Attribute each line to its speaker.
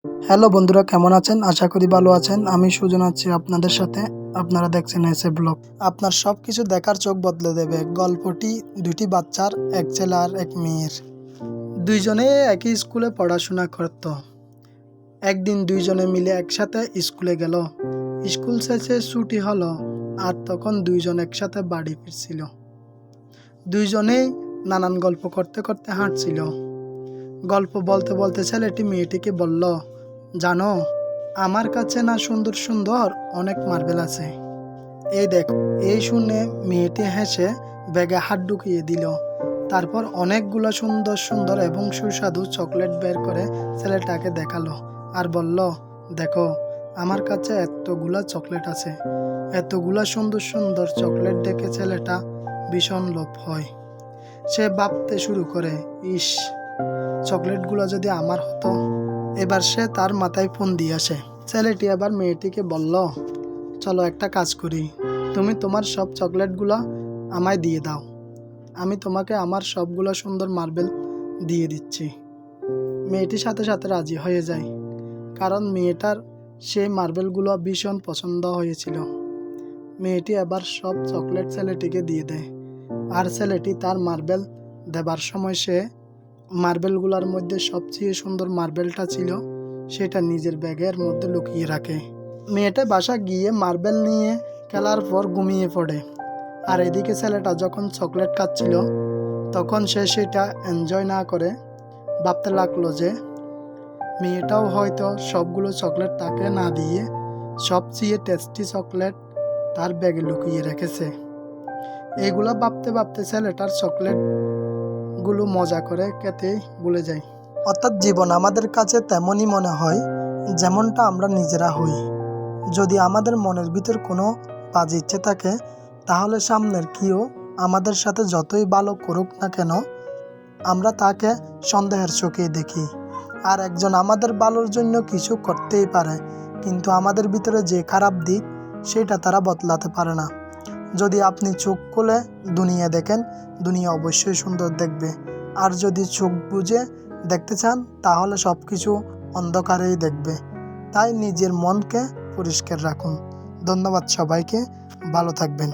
Speaker 1: Hello বন্ধুরা, কেমন আছেন? আশা করি ভালো আছেন। আমি সুজন আছি আপনাদের সাথে। আপনারা দেখছেন এসএ ব্লগ। আপনার সবকিছু দেখার চোখ বদলে দেবে। গল্পটি দুটি বাচ্চার, এক ছেলে আর এক মেয়ের। দুইজনে একই স্কুলে পড়াশোনা করত। একদিন দুইজনে মিলে একসাথে স্কুলে গেল। স্কুল শেষে ছুটি হলো আর তখন দুইজন একসাথে বাড়ি ফিরছিল। দুইজনেই নানান গল্প করতে করতে হাঁটছিল। গল্প বলতে বলতে ছেলেটি মেয়েটিকে বলল, জানো, আমার কাছে না সুন্দর সুন্দর অনেক মার্বেল আছে, এই দেখো। এই শুনে মেয়েটি হেসে ব্যাগে হাত ঢুকিয়ে দিল। তারপর অনেকগুলো সুন্দর সুন্দর এবং সুস্বাদু চকলেট বের করে ছেলেটাকে দেখালো আর বলল, দেখো, আমার কাছে এতগুলা চকলেট আছে। এতগুলা সুন্দর সুন্দর চকলেট দেখে ছেলেটা ভীষণ লোভ হয়। সে ভাবতে শুরু করে, ইস, চকলেটগুলো যদি আমার হতো। এবার সে তার মাথায় ফোন দিয়ে আসে। ছেলেটি আবার মেয়েটিকে বলল, চলো একটা কাজ করি, তুমি তোমার সব চকলেটগুলো আমায় দিয়ে দাও, আমি তোমাকে আমার সবগুলো সুন্দর মার্বেল দিয়ে দিচ্ছি। মেয়েটির সাথে সাথে রাজি হয়ে যায়, কারণ মেয়েটার সেই মার্বেলগুলো ভীষণ পছন্দ হয়েছিল। মেয়েটি আবার সব চকলেট ছেলেটিকে দিয়ে দেয়, আর ছেলেটি তার মার্বেল দেবার সময় সে মার্বেলগুলোর মধ্যে সবচেয়ে সুন্দর মার্বেলটা ছিল সেটা নিজের ব্যাগের মধ্যে লুকিয়ে রাখে। মেয়েটা বাসা গিয়ে মার্বেল নিয়ে খেলার পর ঘুমিয়ে পড়ে। আর এদিকে ছেলেটা যখন চকলেট খাচ্ছিল তখন সে সেটা এনজয় না করে ভাবতে লাগলো যে মেয়েটাও হয়তো সবগুলো চকলেট তাকে না দিয়ে সবচেয়ে টেস্টি চকলেট তার ব্যাগে লুকিয়ে রেখেছে। এগুলো ভাবতে ভাবতে ছেলেটার চকলেট গুলো মজা করে খেতে ভুলে যায়। অর্থাৎ জীবন আমাদের কাছে তেমনই মনে হয় যেমনটা আমরা নিজেরা হই। যদি আমাদের মনের ভিতর কোনো বাজে ইচ্ছে থাকে, তাহলে সামনের কেউ আমাদের সাথে যতই ভালো করুক না কেন, আমরা তাকে সন্দেহের চোখে দেখি। আর একজন আমাদের ভালোর জন্য কিছু করতেই পারে, কিন্তু আমাদের ভিতরে যে খারাপ দিক সেটা তারা বদলাতে পারে না। যদি আপনি চোখ খুলে দুনিয়া দেখেন, দুনিয়া অবশ্যই সুন্দর দেখবে। আর যদি চোখ বুজে দেখতে চান, তাহলে সব কিছু অন্ধকারেই দেখবে। তাই নিজের মনকে পরিষ্কার রাখুন। ধন্যবাদ সবাইকে, ভালো থাকবেন।